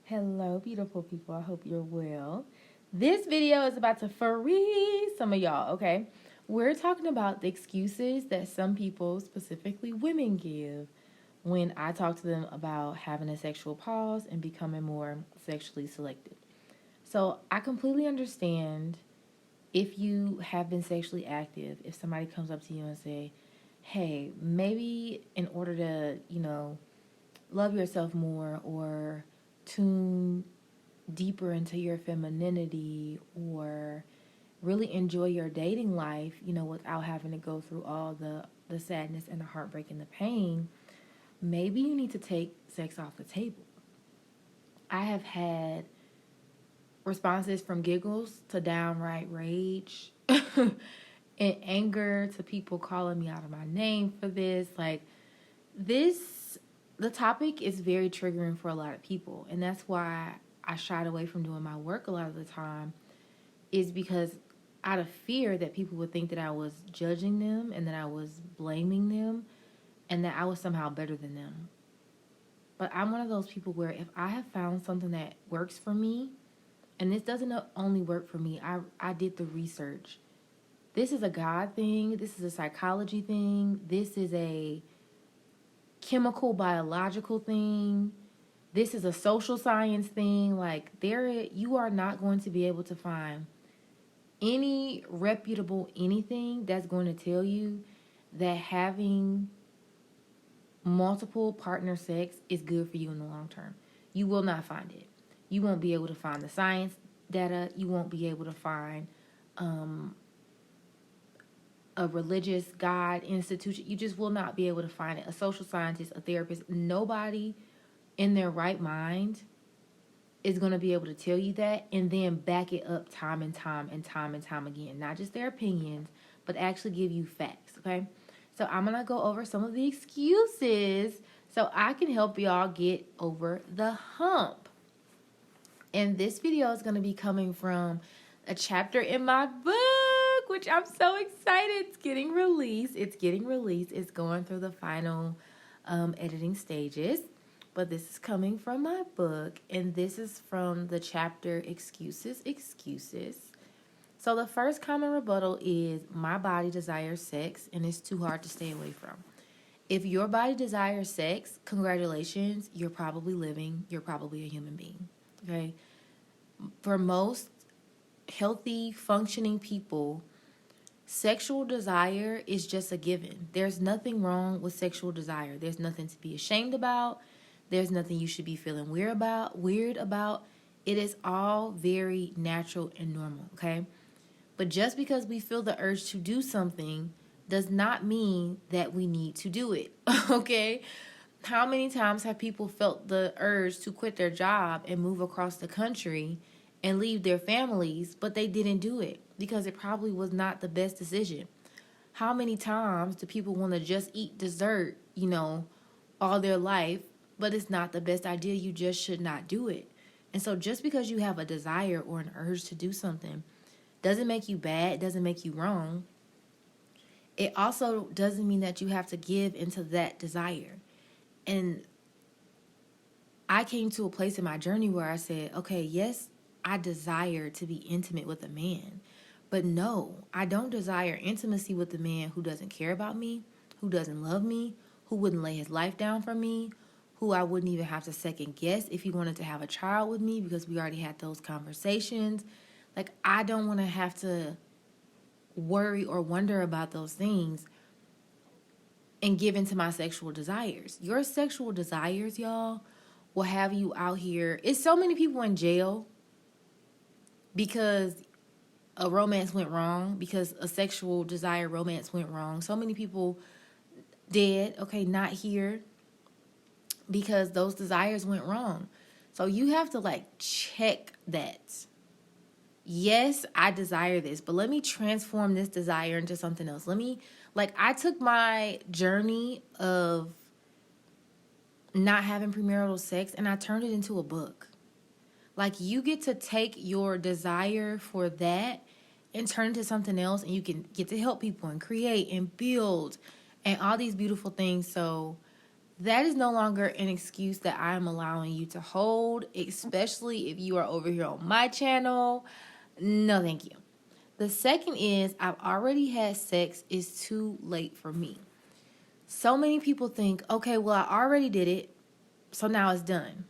Hello, beautiful people. I hope you're well. This video is about to free some of y'all, okay? We're talking about the excuses that some people, specifically women, give when I talk to them about having a sexual pause and becoming more sexually selective. So I completely understand if you have been sexually active, if somebody comes up to you and say, hey, maybe in order to, love yourself more or tune deeper into your femininity or really enjoy your dating life, without having to go through all the sadness and the heartbreak and the pain, maybe you need to take sex off the table. I have had responses from giggles to downright rage and anger to people calling me out of my name for this. The topic is very triggering for a lot of people, and that's why I shied away from doing my work a lot of the time, is because out of fear that people would think that I was judging them and that I was blaming them and that I was somehow better than them. But I'm one of those people where if I have found something that works for me, and this doesn't only work for me, I did the research. This is a God thing. This is a psychology thing. This is a chemical, biological thing. This is a social science thing. You are not going to be able to find any reputable anything that's going to tell you that having multiple partner sex is good for you in the long term. You will not find it. You won't be able to find the science data. You won't be able to find a religious God institution. You just will not be able to find it. A social scientist, a therapist, nobody in their right mind is going to be able to tell you that and then back it up time and time again. Not just their opinions, but actually give you facts, okay? So I'm going to go over some of the excuses so I can help y'all get over the hump. And this video is going to be coming from a chapter in my book, which I'm so excited. It's getting released. It's going through the final editing stages. But this is coming from my book, and this is from the chapter Excuses. So the first common rebuttal is, my body desires sex, and it's too hard to stay away from. If your body desires sex, congratulations, you're probably living. You're probably a human being, okay? For most healthy, functioning people, sexual desire is just a given. There's nothing wrong with sexual desire. There's nothing to be ashamed about. There's nothing you should be feeling weird about. It is all very natural and normal, okay? But just because we feel the urge to do something does not mean that we need to do it, okay? How many times have people felt the urge to quit their job and move across the country and leave their families, but they didn't do it because it probably was not the best decision? How many times do people want to just eat dessert, all their life, but it's not the best idea? You just should not do it. And so just because you have a desire or an urge to do something doesn't make you bad, doesn't make you wrong. It also doesn't mean that you have to give into that desire. And I came to a place in my journey where I said, okay, yes, I desire to be intimate with a man. But no, I don't desire intimacy with a man who doesn't care about me, who doesn't love me, who wouldn't lay his life down for me, who I wouldn't even have to second guess if he wanted to have a child with me because we already had those conversations. I don't want to have to worry or wonder about those things and give into my sexual desires. Your sexual desires, y'all, will have you out here. It's so many people in jail because a romance went wrong, because a sexual desire romance went wrong. So many people dead, okay, not here, because those desires went wrong. So you have to check that. Yes, I desire this, but let me transform this desire into something else. I took my journey of not having premarital sex and I turned it into a book. You get to take your desire for that and turn it into something else, and you can get to help people and create and build and all these beautiful things. So that is no longer an excuse that I'm allowing you to hold, especially if you are over here on my channel. No, thank you. The second is, I've already had sex, it's too late for me. So many people think, okay, well, I already did it, so now it's done.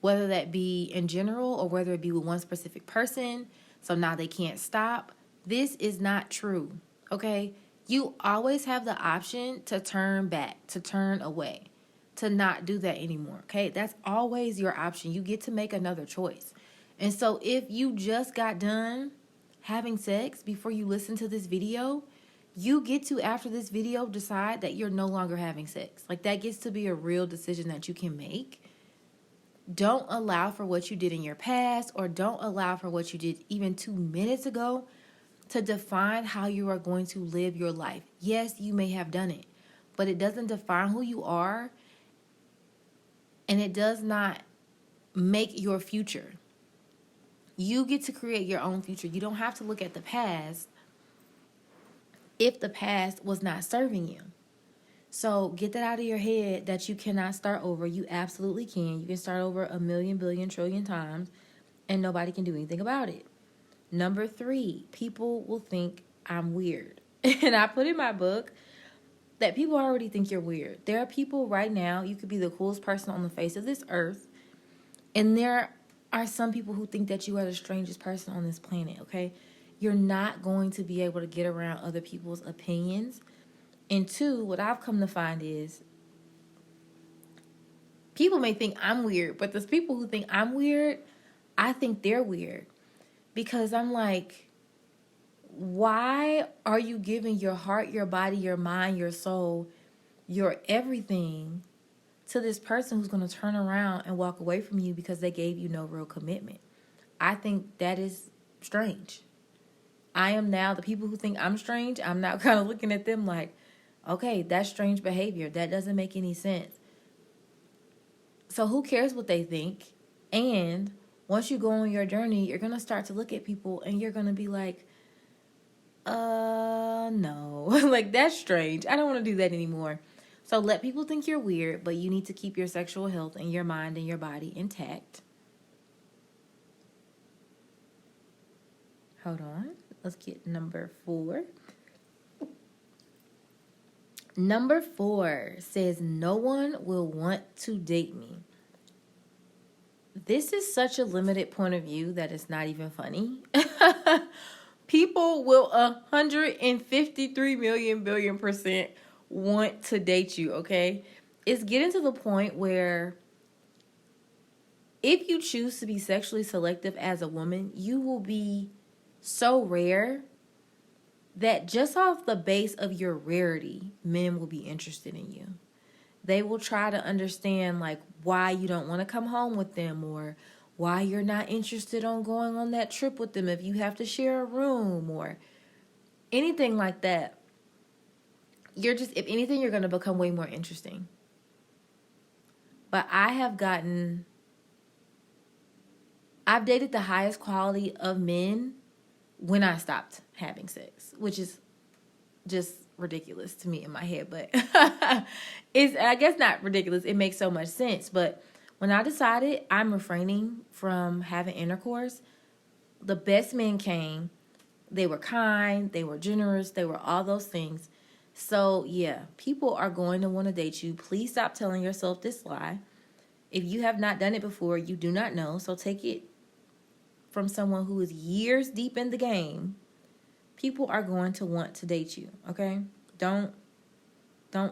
Whether that be in general or whether it be with one specific person, so now they can't stop. This is not true, okay? You always have the option to turn back, to turn away, to not do that anymore, okay? That's always your option. You get to make another choice. And so if you just got done having sex before you listen to this video, you get to, after this video, decide that you're no longer having sex. Like, that gets to be a real decision that you can make. Don't allow for what you did in your past, or don't allow for what you did even 2 minutes ago to define how you are going to live your life. Yes, you may have done it, but it doesn't define who you are, and it does not make your future. You get to create your own future. You don't have to look at the past if the past was not serving you. So get that out of your head that you cannot start over. You absolutely can. You can start over 1,000,000, billion, trillion times, and nobody can do anything about it. Number 3, people will think I'm weird. And I put in my book that people already think you're weird. There are people right now, you could be the coolest person on the face of this earth, and there are some people who think that you are the strangest person on this planet, okay? You're not going to be able to get around other people's opinions. And 2, what I've come to find is people may think I'm weird, but those people who think I'm weird, I think they're weird. Because I'm like, why are you giving your heart, your body, your mind, your soul, your everything to this person who's going to turn around and walk away from you because they gave you no real commitment? I think that is strange. I am now, the people who think I'm strange, I'm now kind of looking at them like, okay, that's strange behavior. That doesn't make any sense. So who cares what they think? And once you go on your journey, you're going to start to look at people and you're going to be like, no, like, that's strange. I don't want to do that anymore. So let people think you're weird, but you need to keep your sexual health and your mind and your body intact. Hold on. Let's get number 4. Number 4 says, no one will want to date me. This is such a limited point of view that it's not even funny. People will 153 million billion % want to date you, okay? It's getting to the point where if you choose to be sexually selective as a woman, you will be so rare that just off the base of your rarity, men will be interested in you. They will try to understand, like, why you don't want to come home with them, or why you're not interested on going on that trip with them if you have to share a room, or anything like that. You're just, if anything, you're going to become way more interesting. But I've dated the highest quality of men when I stopped having sex, which is just ridiculous to me in my head, but it's, I guess, not ridiculous. It makes so much sense. But when I decided I'm refraining from having intercourse, the best men came. They were kind, they were generous, they were all those things. So yeah, people are going to want to date you. Please stop telling yourself this lie. If you have not done it before, you do not know. So take it from someone who is years deep in the game. People are going to want to date you, okay? Don't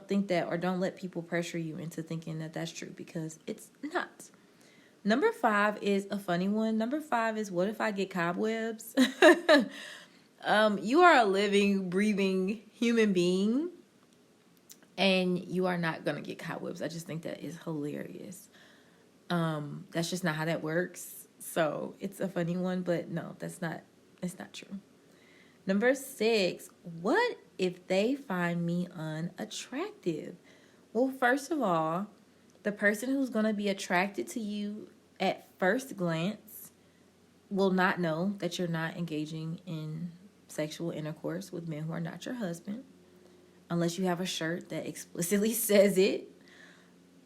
think that, or don't let people pressure you into thinking that that's true, because it's not. Number 5 is a funny one. Number 5 is, what if I get cobwebs? You are a living, breathing human being, and you are not going to get cobwebs. I just think that is hilarious. That's just not how that works. So it's a funny one, but no, it's not true. Number 6, what if they find me unattractive? Well, first of all, the person who's going to be attracted to you at first glance will not know that you're not engaging in sexual intercourse with men who are not your husband, unless you have a shirt that explicitly says it.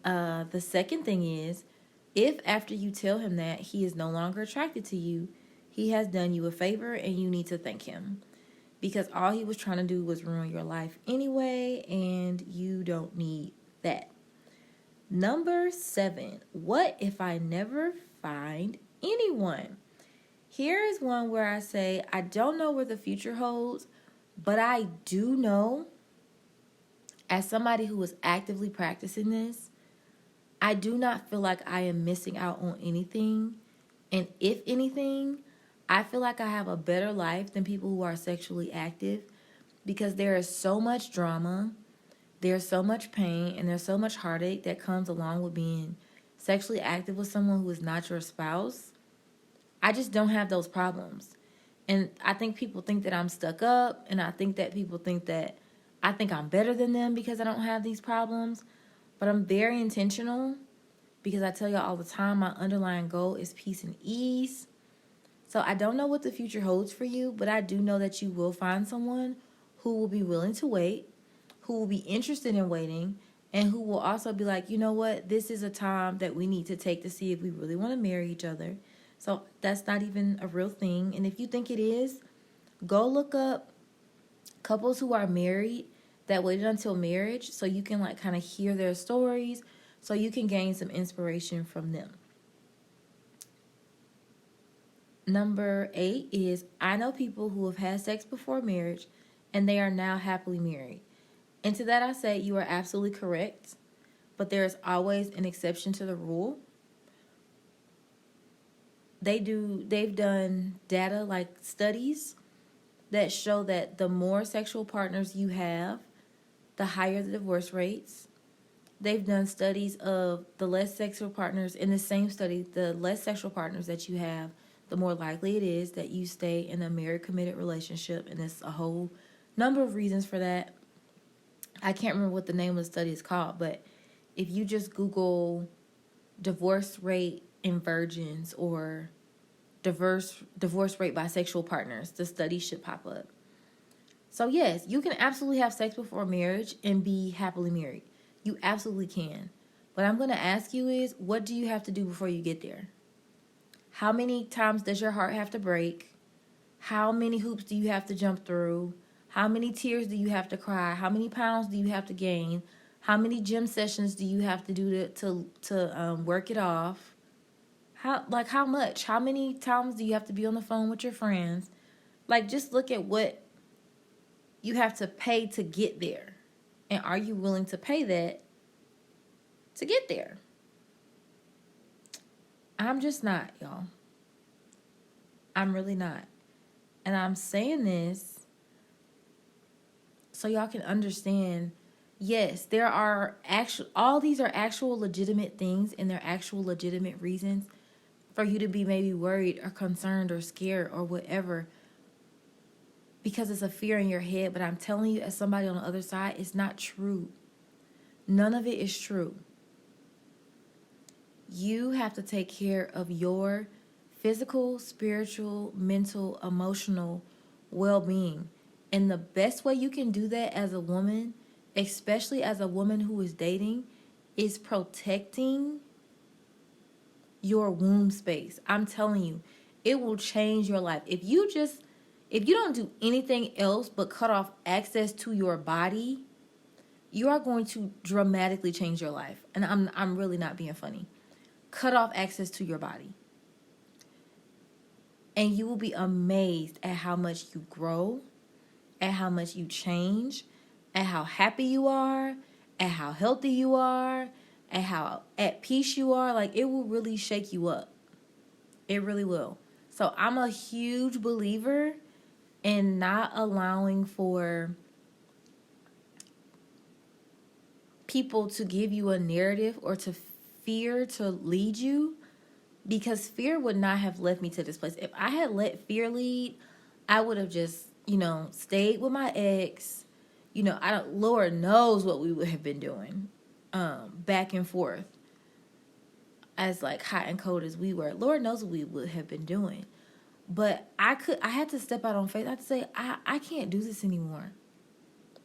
The second thing is, if after you tell him that he is no longer attracted to you, he has done you a favor and you need to thank him. Because all he was trying to do was ruin your life anyway, and you don't need that. Number 7, what if I never find anyone? Here is one where I say, I don't know where the future holds, but I do know, as somebody who is actively practicing this, I do not feel like I am missing out on anything. And if anything, I feel like I have a better life than people who are sexually active, because there is so much drama, there's so much pain, and there's so much heartache that comes along with being sexually active with someone who is not your spouse. I just don't have those problems. And I think people think that I'm stuck up, and I think that people think that I think I'm better than them because I don't have these problems. But I'm very intentional, because I tell y'all all the time, my underlying goal is peace and ease. So I don't know what the future holds for you, but I do know that you will find someone who will be willing to wait, who will be interested in waiting, and who will also be like, you know what, this is a time that we need to take to see if we really want to marry each other. So that's not even a real thing. And if you think it is, go look up couples who are married that waited until marriage, so you can like kind of hear their stories, so you can gain some inspiration from them. Number 8 is, I know people who have had sex before marriage and they are now happily married. And to that I say, you are absolutely correct, but there is always an exception to the rule. They've done data, like studies, that show that the more sexual partners you have, the higher the divorce rates. They've done studies of the less sexual partners. In the same study, the less sexual partners that you have, the more likely it is that you stay in a married, committed relationship. And there's a whole number of reasons for that. I can't remember what the name of the study is called, but if you just Google divorce rate in virgins or divorce rate by sexual partners, the study should pop up. So yes, you can absolutely have sex before marriage and be happily married. You absolutely can. What I'm going to ask you is, what do you have to do before you get there? How many times does your heart have to break? How many hoops do you have to jump through? How many tears do you have to cry? How many pounds do you have to gain? How many gym sessions do you have to do to work it off? How much? How many times do you have to be on the phone with your friends? Like, just look at what you have to pay to get there. And are you willing to pay that to get there? I'm just not, y'all. I'm really not. And I'm saying this so y'all can understand, yes, there are all these are actual legitimate things, and they're actual legitimate reasons for you to be maybe worried or concerned or scared or whatever, because it's a fear in your head. But I'm telling you, as somebody on the other side, it's not true. None of it is true. You have to take care of your physical, spiritual, mental, emotional well-being. And the best way you can do that as a woman, especially as a woman who is dating, is protecting your womb space. I'm telling you, it will change your life. If you don't do anything else but cut off access to your body, you are going to dramatically change your life. And I'm really not being funny. Cut off access to your body. And you will be amazed at how much you grow, at how much you change, at how happy you are, at how healthy you are, at how at peace you are. Like, it will really shake you up. It really will. So I'm a huge believer in not allowing for people to give you a narrative or to fear to lead you, because fear would not have led me to this place. If I had let fear lead, I would have just, stayed with my ex. Lord knows what we would have been doing, back and forth, as like hot and cold as we were. Lord knows what we would have been doing. But I had to step out on faith. I had to say, I can't do this anymore.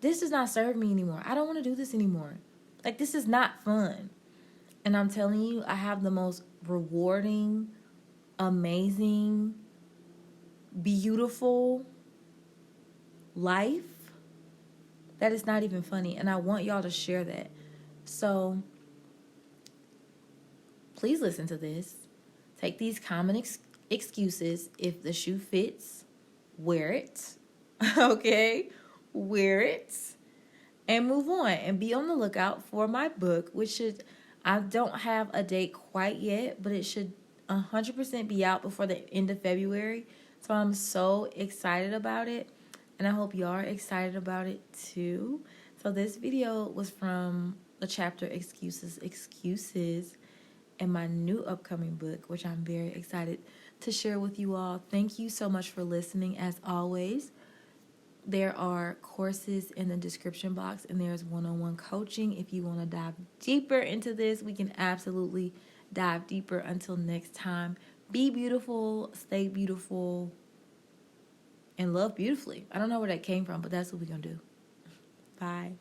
This does not serve me anymore. I don't want to do this anymore. Like, this is not fun. And I'm telling you, I have the most rewarding, amazing, beautiful life that is not even funny. And I want y'all to share that. So please listen to this. Take these common excuses. If the shoe fits, wear it. Okay? Wear it. And move on. And be on the lookout for my book, which should, I don't have a date quite yet, but it should 100% be out before the end of February. So I'm so excited about it. And I hope you are excited about it too. So this video was from the chapter Excuses, and my new upcoming book, which I'm very excited to share with you all. Thank you so much for listening. As always, there are courses in the description box, and there's one-on-one coaching. If you want to dive deeper into this, we can absolutely dive deeper. Until next time, be beautiful, stay beautiful, and love beautifully. I don't know where that came from, but that's what we're going to do. Bye.